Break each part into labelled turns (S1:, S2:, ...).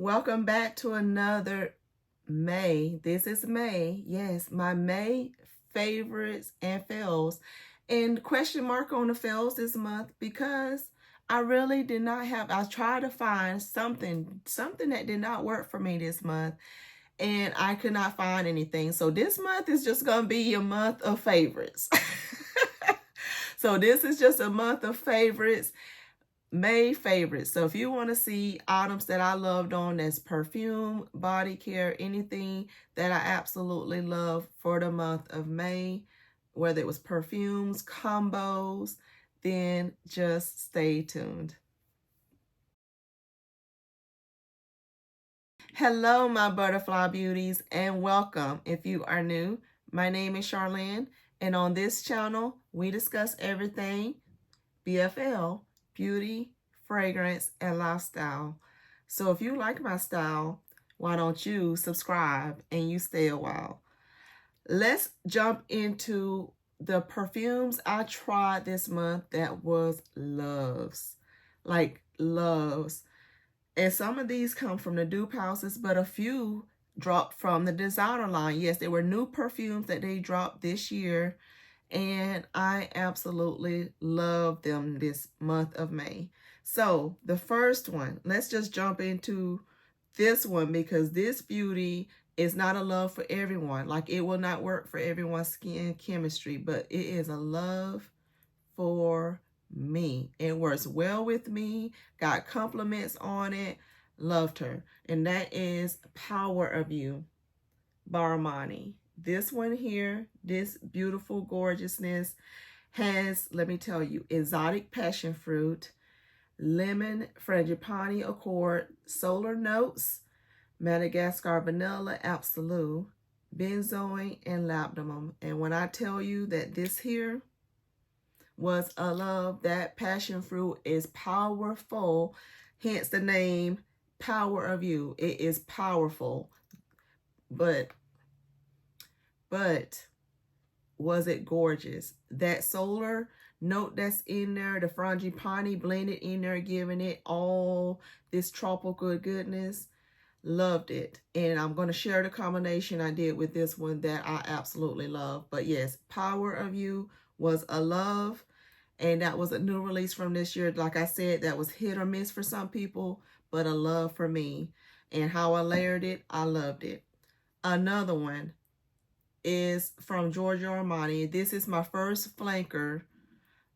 S1: Welcome back to another May. This is May. Yes, my May favorites and fails. And question mark on the fails this month because I really did not have, I tried to find something that did not work for me this month and I could not find anything. So this month is just going to be a month of favorites. So this is just a month of favorites. May favorites. So if you want to see items that I loved on, that's perfume, body care, anything that I absolutely love for the month of May, whether it was perfumes, combos, then just stay tuned. Hello, my butterfly beauties, and welcome. If you are new, my name is Charlene, and on this channel, we discuss everything BFL, beauty, fragrance, and lifestyle. So if you like my style, why don't you subscribe and you stay a while. Let's jump into the perfumes I tried this month that was loves. Like loves. And some of these come from the dupe houses, but a few dropped from the designer line. Yes, they were new perfumes that they dropped this year. And I absolutely love them this month of May. So the first one, let's just jump into this one because this beauty is not a love for everyone. Like it will not work for everyone's skin chemistry, but it is a love for me. It works well with me, got compliments on it, loved her. And that is Power of You by Armani. This one here, this beautiful gorgeousness has, let me tell you, exotic passion fruit, lemon, frangipani accord, solar notes, Madagascar vanilla, absolute, benzoin, and labdanum. And when I tell you that this here was a love, that passion fruit is powerful, hence the name Power of You. It is powerful, but was it gorgeous? That solar note that's in there, the frangipani blended in there, giving it all this tropical goodness. Loved it. And I'm going to share the combination I did with this one that I absolutely love. But yes, Power of You was a love. And that was a new release from this year. Like I said, that was hit or miss for some people, but a love for me. And how I layered it, I loved it. Another one is from Giorgio Armani. This is my first flanker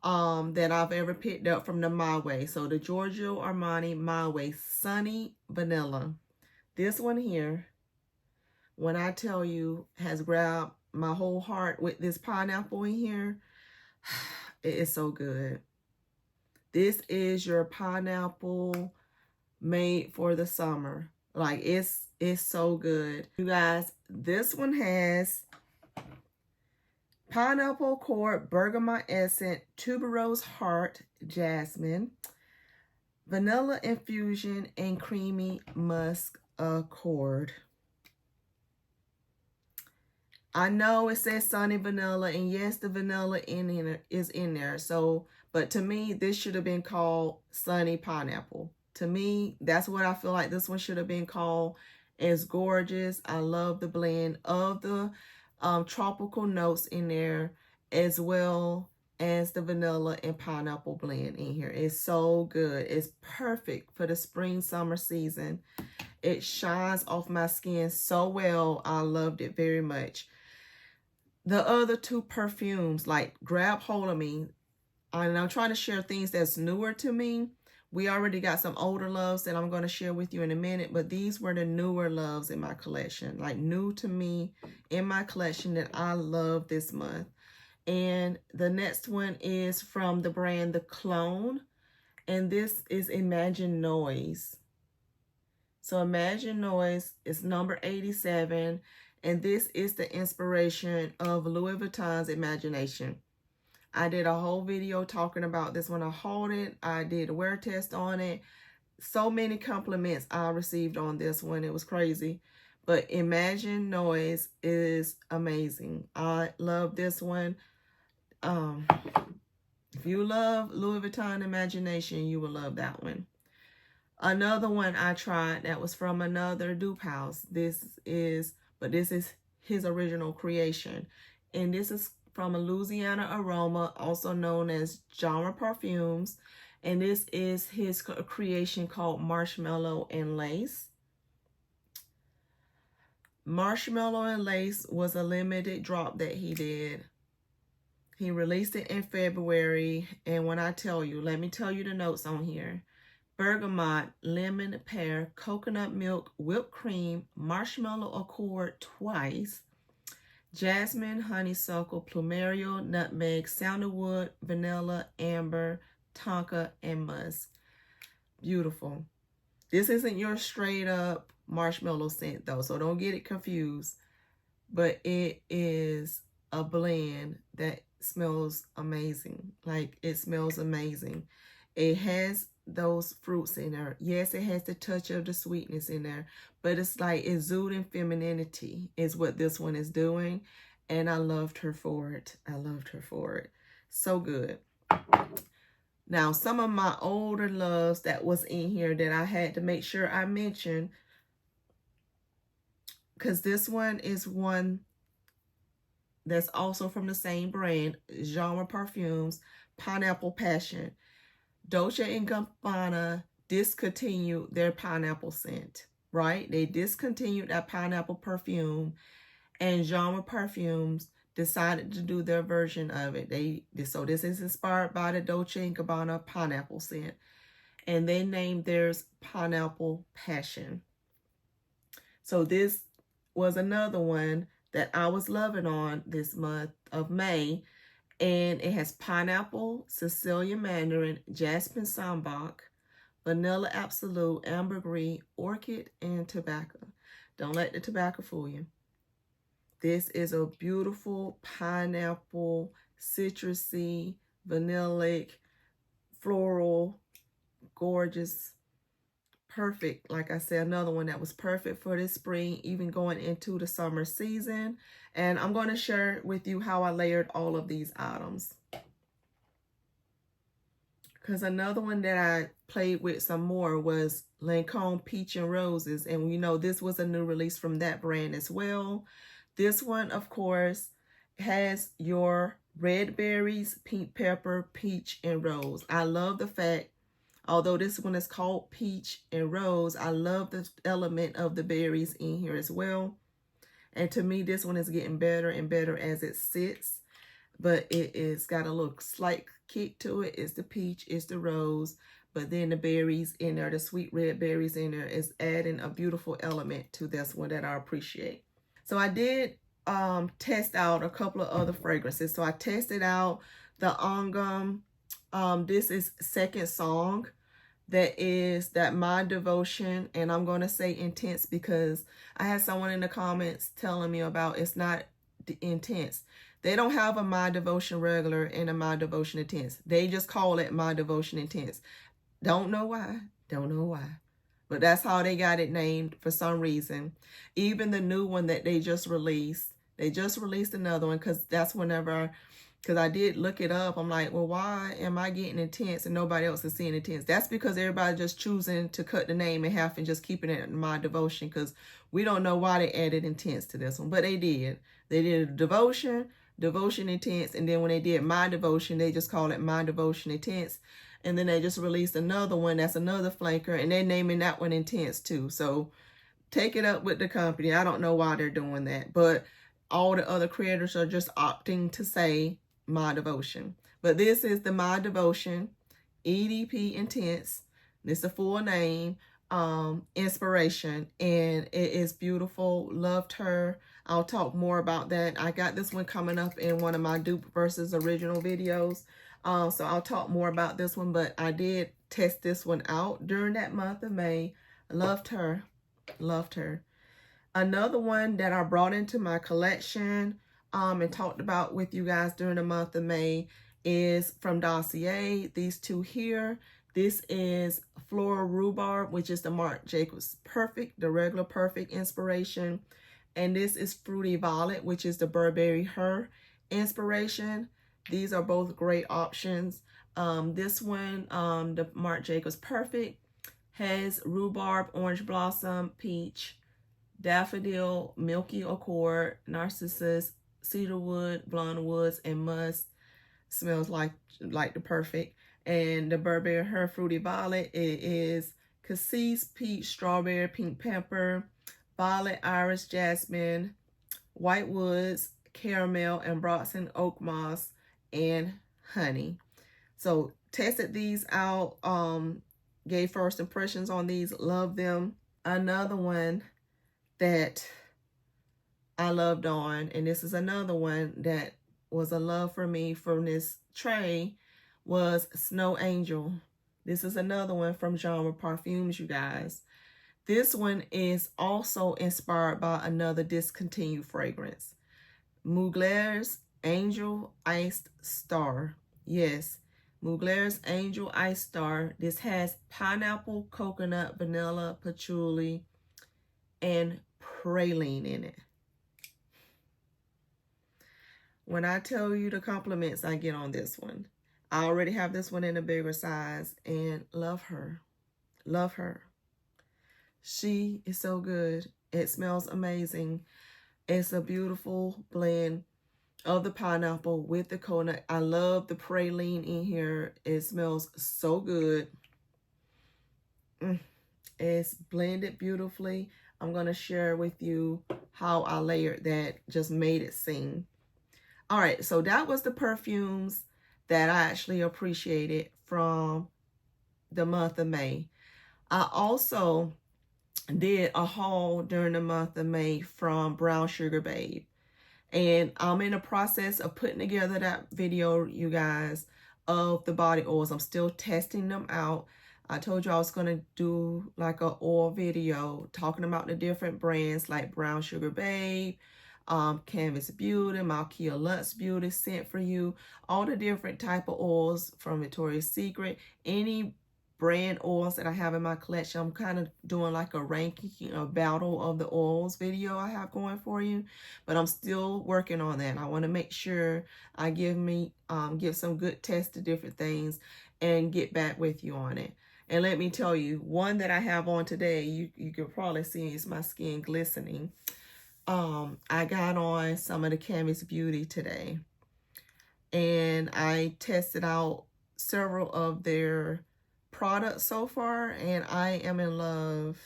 S1: that I've ever picked up from the My Way. So the Giorgio Armani My Way Sunny Vanilla. This one here, when I tell you, has grabbed my whole heart with this pineapple in here. It is so good. This is your pineapple made for the summer. Like it's so good. You guys, this one has pineapple accord, bergamot essence, tuberose heart, jasmine, vanilla infusion, and creamy musk accord. I know it says sunny vanilla, and yes, the vanilla is in there. So, but to me, this should have been called sunny pineapple. To me, that's what I feel like this one should have been called. It's gorgeous. I love the blend of the tropical notes in there, as well as the vanilla and pineapple blend in here. It's so good. It's perfect for the spring summer season. It shines off my skin so well. I loved it very much. The other two perfumes, like, grab hold of me. And I'm trying to share things that's newer to me. We already got some older loves that I'm going to share with you in a minute, but these were the newer loves in my collection, like new to me in my collection that I love this month. And the next one is from the brand The Clone, and this is Imagine Noise. So Imagine Noise is number 87, and this is the inspiration of Louis Vuitton's Imagination. I did a whole video talking about this when I hauled it. I did a wear test on it. So many compliments I received on this one. It was crazy. But Imagine Noise is amazing. I love this one. If you love Louis Vuitton Imagination, you will love that one. Another one I tried that was from another dupe house. This is his original creation. And this is from a Louisiana Aroma, also known as Genre Perfumes. And this is his creation called Marshmallow and Lace. Marshmallow and Lace was a limited drop that he did. He released it in February. And when I tell you, let me tell you the notes on here. Bergamot, lemon, pear, coconut milk, whipped cream, marshmallow accord twice, jasmine, honeysuckle, plumeria, nutmeg, sandalwood, vanilla, amber, tonka, and musk. Beautiful. This isn't your straight up marshmallow scent though, so don't get it confused. But it is a blend that smells amazing. Like, it smells amazing. It has those fruits in there. Yes, it has the touch of the sweetness in there, but it's like exuding femininity is what this one is doing. And I loved her for it. I loved her for it. So good. Now, some of my older loves that was in here that I had to make sure I mentioned, because this one is one that's also from the same brand, Genre Perfumes, Pineapple Passion. Dolce & Gabbana discontinued their pineapple scent, right? They discontinued that pineapple perfume, and Genre Perfumes decided to do their version of it. So this is inspired by the Dolce & Gabbana pineapple scent, and they named theirs Pineapple Passion. So this was another one that I was loving on this month of May. And it has pineapple, Sicilian mandarin, jasmine sambac, vanilla absolute, ambergris, orchid, and tobacco. Don't let the tobacco fool you. This is a beautiful pineapple, citrusy, vanillic, floral, gorgeous, perfect. Like I said, another one that was perfect for this spring, even going into the summer season. And I'm going to share with you how I layered all of these items. Because another one that I played with some more was Lancome Peach and Roses. And you know, this was a new release from that brand as well. This one, of course, has your red berries, pink pepper, peach, and rose. I love the fact, although this one is called Peach and Rose, I love the element of the berries in here as well. And to me, this one is getting better and better as it sits. But it is got a little slight kick to it. It's the peach, it's the rose. But then the berries in there, the sweet red berries in there, is adding a beautiful element to this one that I appreciate. So I did test out a couple of other fragrances. So I tested out the Angam. This is Second Song. That is that My Devotion, and I'm going to say intense because I had someone in the comments telling me about it's not intense. They don't have a My Devotion regular and a My Devotion intense. They just call it My Devotion intense. Don't know why. Don't know why. But that's how they got it named for some reason. Even the new one that they just released another one, because that's whenever, because I did look it up. I'm like, well, why am I getting intense and nobody else is seeing intense? That's because everybody just choosing to cut the name in half and just keeping it in My Devotion, because we don't know why they added intense to this one. But they did. They did Devotion intense, and then when they did My Devotion, they just call it My Devotion intense. And then they just released another one that's another flanker, and they're naming that one intense too. So take it up with the company. I don't know why they're doing that, but all the other creators are just opting to say My Devotion. But this is the My Devotion EDP Intense. This is the full name, Inspiration, and it is beautiful. Loved her. I'll talk more about that. I got this one coming up in one of my dupe versus original videos. So I'll talk more about this one, but I did test this one out during that month of May. Loved her. Loved her. Another one that I brought into my collection and talked about with you guys during the month of May is from Dossier. These two here. This is Floral Rhubarb, which is the Marc Jacobs Perfect, the regular Perfect Inspiration. And this is Fruity Violet, which is the Burberry Her Inspiration. These are both great options. This one, the Marc Jacobs Perfect, Has rhubarb, orange blossom, peach, daffodil, milky accord, narcissus, cedarwood, blonde woods, and musk. Smells like the perfect. And the Burberry Her Fruity Violet, it is cassis, peach, strawberry, pink pepper, violet, iris, jasmine, white woods, caramel, and Bronson oak moss, and honey. So tested these out, gave first impressions on these, love them. Another one that I loved on, and this is another one that was a love for me from this tray, was Snow Angel. This is another one from Genre Perfumes, you guys. This one is also inspired by another discontinued fragrance. Mugler's Angel Iced Star. Yes, Mugler's Angel Iced Star. This has pineapple, coconut, vanilla, patchouli, and praline in it. When I tell you the compliments I get on this one, I already have this one in a bigger size and love her. Love her. She is so good. It smells amazing. It's a beautiful blend of the pineapple with the coconut. I love the praline in here. It smells so good. It's blended beautifully. I'm going to share with you how I layered that, just made it sing. All right, so that was the perfumes that I actually appreciated from the month of May. I also did a haul during the month of May from Brown Sugar Babe. And I'm in the process of putting together that video, you guys, of the body oils. I'm still testing them out. I told you I was going to do like a oil video talking about the different brands like Brown Sugar Babe, Canvas Beauty, Malkia Luxe Beauty, Scent For You, all the different type of oils from Victoria's Secret, any brand oils that I have in my collection. I'm kind of doing like a ranking, a battle of the oils video I have going for you, but I'm still working on that. I want to make sure I give some good tests to different things and get back with you on it. And let me tell you, one that I have on today, you can probably see is my skin glistening. I got on some of the Canvas Beauty today, and I tested out several of their products so far, and I am in love.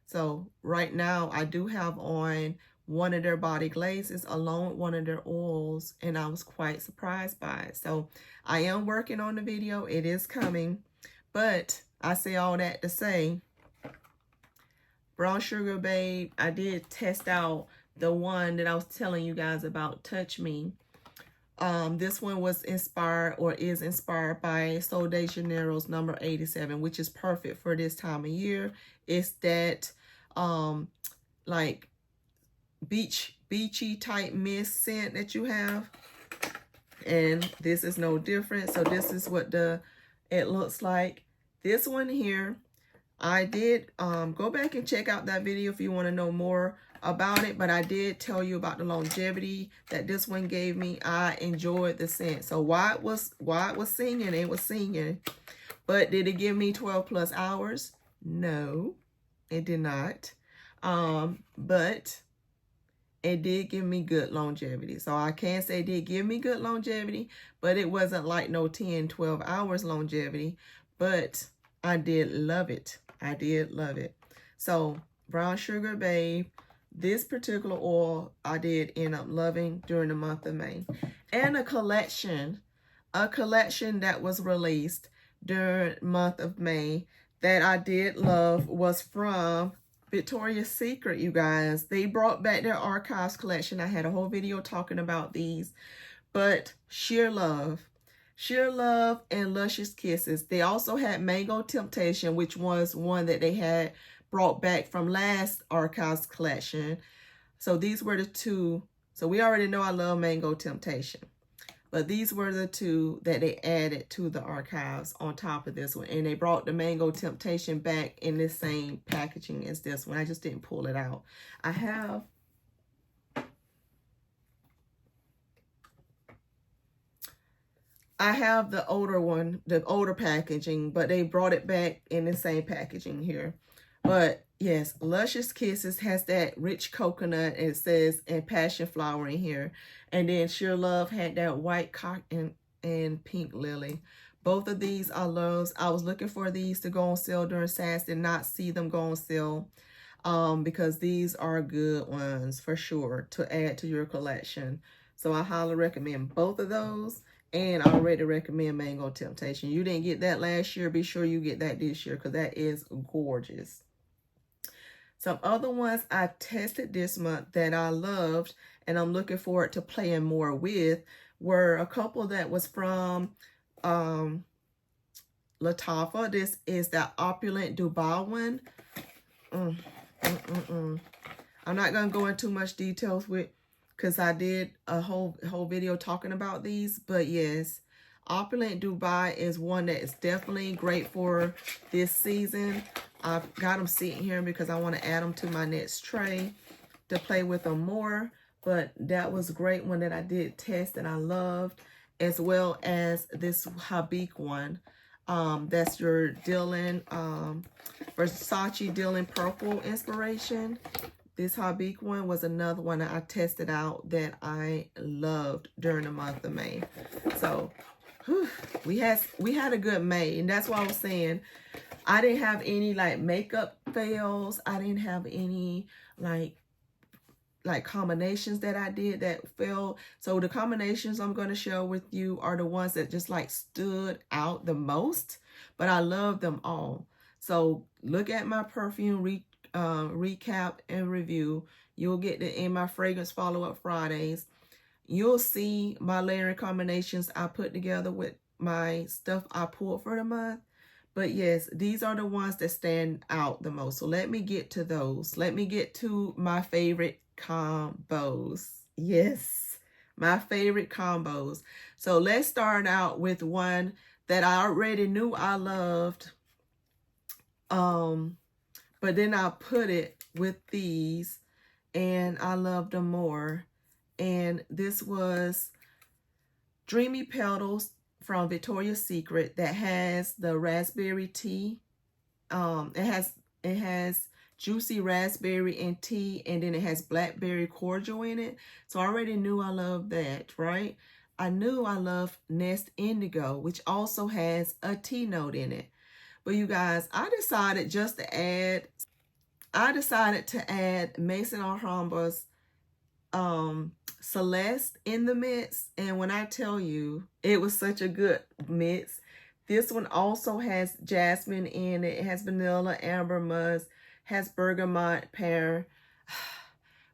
S1: So right now I do have on one of their body glazes along with one of their oils, and I was quite surprised by it. So I am working on the video. It is coming, but I say all that to say, Brown Sugar Babe, I did test out the one that I was telling you guys about, Touch Me. This one was inspired, or is inspired, by Sol de Janeiro's number 87, which is perfect for this time of year. It's that like beachy type mist scent that you have, and this is no different. So this is what it looks like. This one here, I did go back and check out that video if you want to know more about it, but I did tell you about the longevity that this one gave me. I enjoyed the scent. So why it was singing, it was singing, but did it give me 12 plus hours? No, it did not. But it did give me good longevity. So I can't say it did give me good longevity, but it wasn't like no 10, 12 hours longevity, but I did love it. I did love it. So Brown Sugar Babe, this particular oil I did end up loving during the month of May. And a collection that was released during the month of May that I did love was from Victoria's Secret, you guys. They brought back their archives collection. I had a whole video talking about these, but Sheer Love and Luscious Kisses. They also had Mango Temptation, which was one that they had brought back from last archives collection. So these were the two. So we already know I love Mango Temptation, but these were the two that they added to the archives on top of this one. And they brought the Mango Temptation back in the same packaging as this one. I just didn't pull it out. I I have the older one, the older packaging, but they brought it back in the same packaging here. But yes, Luscious Kisses has that rich coconut, and it says, and passion flower in here. And then Sheer Love had that white cotton and pink lily. Both of these I love. I was looking for these to go on sale during SASS, did not see them go on sale. Because these are good ones for sure to add to your collection. So I highly recommend both of those. And I already recommend Mango Temptation. You didn't get that last year, be sure you get that this year because that is gorgeous. Some other ones I tested this month that I loved and I'm looking forward to playing more with were a couple that was from Lattafa. This is that Opulent Dubai one. I'm not going to go into much details with, because I did a whole video talking about these. But yes, Opulent Dubai is one that is definitely great for this season. I've got them sitting here because I want to add them to my next tray to play with them more. But that was a great one that I did test and I loved, as well as this Habik one. That's your Dylan, Versace Dylan Purple inspiration. This Habik one was another one that I tested out that I loved during the month of May. So we had a good May, and that's why I was saying I didn't have any like makeup fails. I didn't have any like combinations that I did that failed. So the combinations I'm going to share with you are the ones that just like stood out the most, but I love them all. So look at my perfume recap and review. You'll get it in my fragrance follow-up Fridays. You'll see my layering combinations I put together with my stuff I pulled for the month. But yes, these are the ones that stand out the most. So let me get to those. Let me get to my favorite combos. Yes, my favorite combos. So let's start out with one that I already knew I loved. But then I put it with these and I loved them more. And this was Dreamy Petals from Victoria's Secret that has the raspberry tea. It has juicy raspberry and tea, and then it has blackberry cordial in it. So I already knew I loved that, right? I knew I loved Nest Indigo, which also has a tea note in it. But you guys, I decided to add Maison Alhambra's Celeste in the mix. And when I tell you, it was such a good mix. This one also has jasmine in it. It has vanilla, amber musk, has bergamot, pear.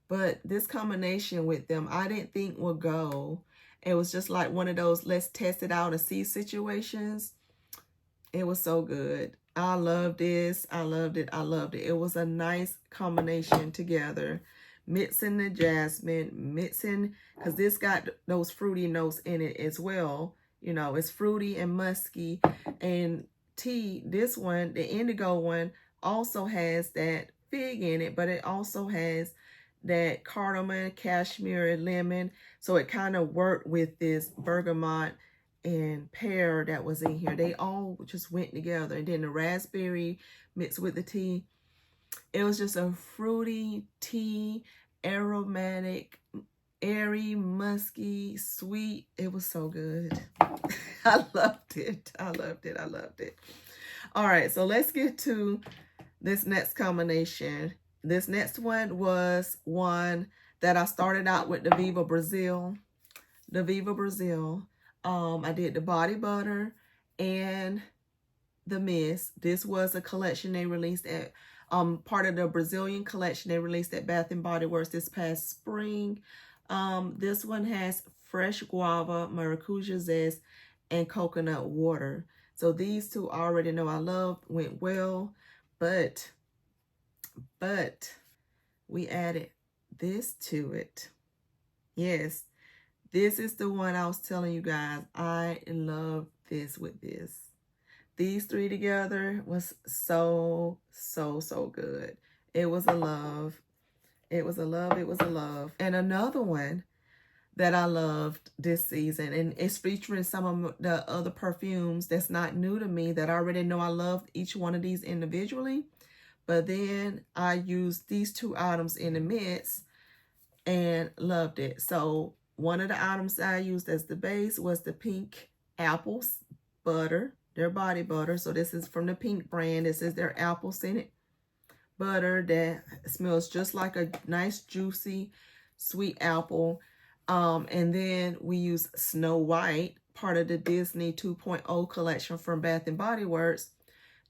S1: But this combination with them, I didn't think would go. It was just like one of those let's test it out and see situations. It was so good. I loved this. I loved it. I loved it. It was a nice combination together. Mixing the jasmine, because this got those fruity notes in it as well. You know, it's fruity and musky. And tea, this one, the indigo one, also has that fig in it, but it also has that cardamom, cashmere, and lemon. So it kind of worked with this bergamot and pear that was in here. They all just went together. And then the raspberry mixed with the tea. It was just a fruity tea, aromatic, airy, musky, sweet. It was so good. I loved it. I loved it. I loved it. All right, so let's get to this next combination. This next one was one that I started out with the Viva Brazil. The Viva Brazil. I did the body butter and the mist. This was a collection they released at part of the Brazilian collection they released at Bath and Body Works this past spring. This one has fresh guava, maracuja zest, and coconut water. So these two I already know I love, went well, but we added this to it. Yes, this is the one I was telling you guys. I love this with this. These three together was so good. It was a love. It was a love. It was a love. And another one that I loved this season. And it's featuring some of the other perfumes that's not new to me, that I already know I love each one of these individually. But then I used these two items in the mix and loved it. So one of the items I used as the base was the Pink Apples butter, their body butter. So this is from the Pink brand. This is their apple scented butter that smells just like a nice juicy sweet apple. And then we use Snow White, part of the Disney 2.0 collection from Bath and Body Works,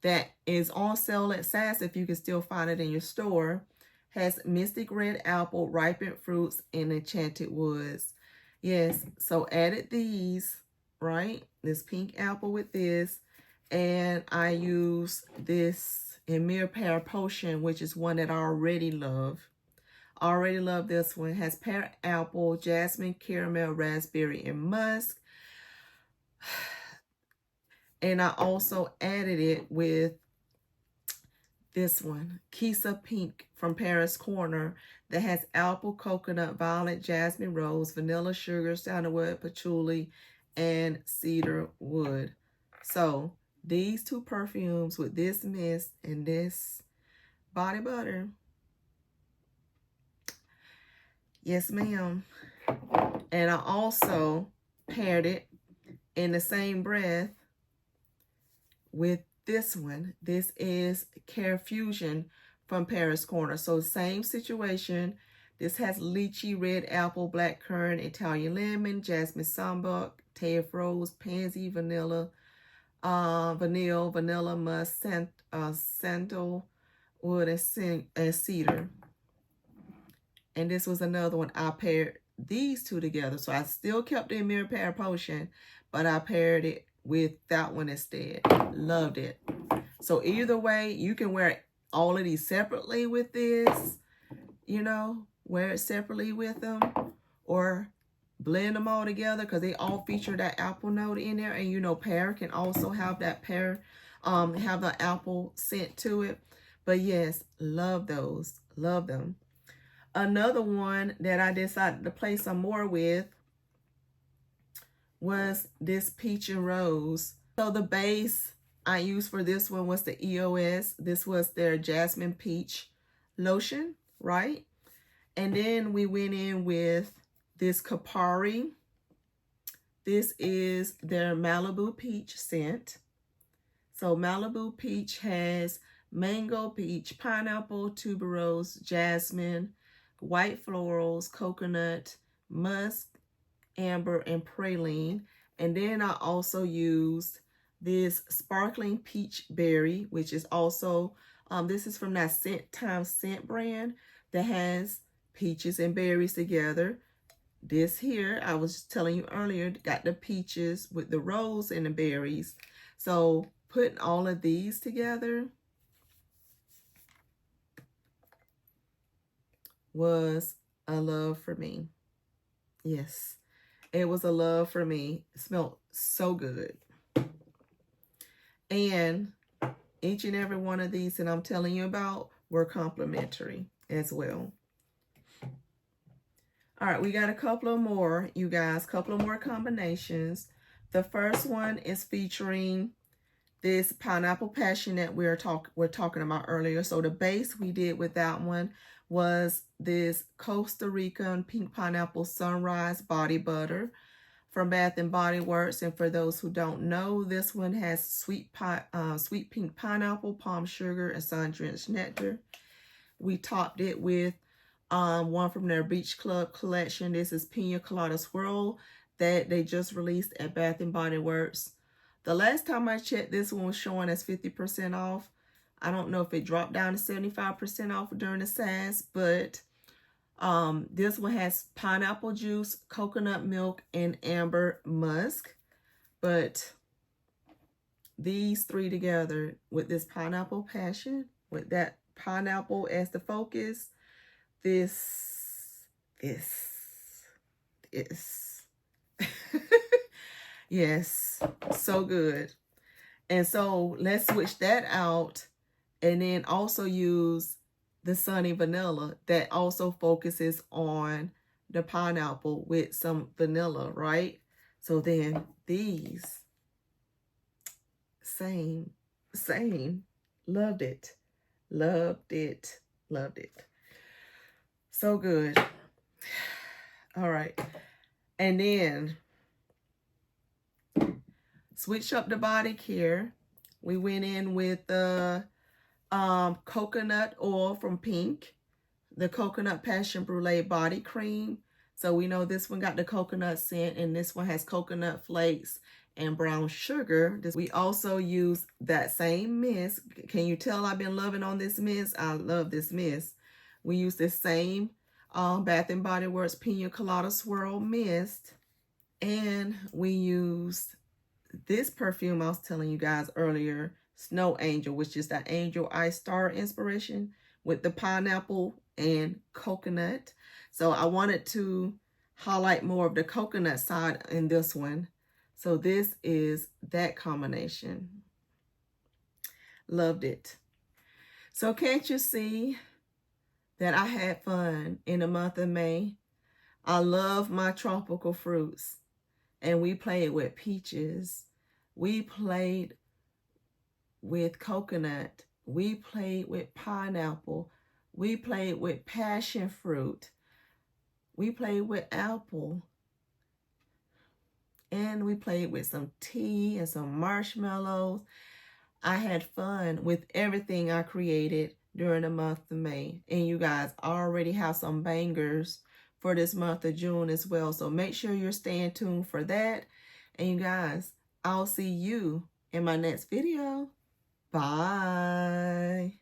S1: that is on sale at Sass if you can still find it in your store. Has Mystic Red Apple, Ripened Fruits, and Enchanted Woods. Yes, so added these, right? This pink apple with this. And I use this Emir Pear Potion, which is one that I already love. I already love this one. It has pear apple, jasmine, caramel, raspberry, and musk. And I also added it with this one, Kisa Pink from Paris Corner, that has apple, coconut, violet, jasmine, rose, vanilla, sugar, sandalwood, patchouli, and cedar wood. So these two perfumes with this mist and this body butter. Yes, ma'am. And I also paired it in the same breath with this one. This is Care Fusion from Paris Corner. So same situation. This has lychee, red apple, black currant, Italian lemon, jasmine sambuc, teff rose, pansy, vanilla, vanilla musk, sandalwood, and cedar. And this was another one. I paired these two together. So I still kept the Emir Pear Potion, but I paired it with that one instead. Loved it. So either way, you can wear all of these separately with this, you know, wear it separately with them, or blend them all together because they all feature that apple note in there. And you know, pear can also have that pear, have the apple scent to it. But yes, love those. Love them. Another one that I decided to play some more with was this Peach and Rose. So the base I used for this one was the EOS. This was their Jasmine Peach lotion, right? And then we went in with this Kapari. This is their Malibu Peach scent. So Malibu Peach has mango, peach, pineapple, tuberose, jasmine, white florals, coconut, musk, amber, and praline. And then I also used this sparkling peach berry, which is also, this is from that Scent Time Scent brand that has peaches and berries together. This here, I was just telling you earlier, got the peaches with the rose and the berries. So putting all of these together was a love for me. Yes, it was a love for me. It smelled so good. And each and every one of these that I'm telling you about were complimentary as well. All right, we got a couple of more, you guys, couple of more combinations. The first one is featuring this Pineapple Passion that we're talking about earlier. So the base we did with that one was this Costa Rican Pink Pineapple Sunrise Body Butter from Bath and Body Works. And for those who don't know, this one has sweet pink pineapple, palm sugar, and sun-drenched nectar. We topped it with one from their Beach Club collection. This is Pina Colada Swirl that they just released at Bath and Body Works. The last time I checked, this one was showing as 50% off. I don't know if it dropped down to 75% off during the Sass, but this one has pineapple juice, coconut milk, and amber musk. But these three together with this Pineapple Passion, with that pineapple as the focus, this yes, so good. And so let's switch that out and then also use the Sunny Vanilla that also focuses on the pineapple with some vanilla, right? So then these, same. Loved it. Loved it. Loved it. So good. All right. And then switch up the body care. We went in with the coconut oil from Pink, the coconut passion brulee body cream. So we know this one got the coconut scent, and this one has coconut flakes and brown sugar. We also use that same mist. Can you tell I've been loving on this mist? I love this mist. We use this same Bath and Body Works Pina Colada Swirl Mist. And we use this perfume I was telling you guys earlier, Snow Angel, which is that Angel Eye Star inspiration with the pineapple and coconut. So I wanted to highlight more of the coconut side in this one. So this is that combination. Loved it. So can't you see that I had fun in the month of May? I love my tropical fruits. And we played with peaches. We played with coconut. We played with pineapple. We played with passion fruit. We played with apple. And we played with some tea and some marshmallows. I had fun with everything I created during the month of May. And you guys already have some bangers for this month of June as well. So make sure you're staying tuned for that. And you guys, I'll see you in my next video. Bye.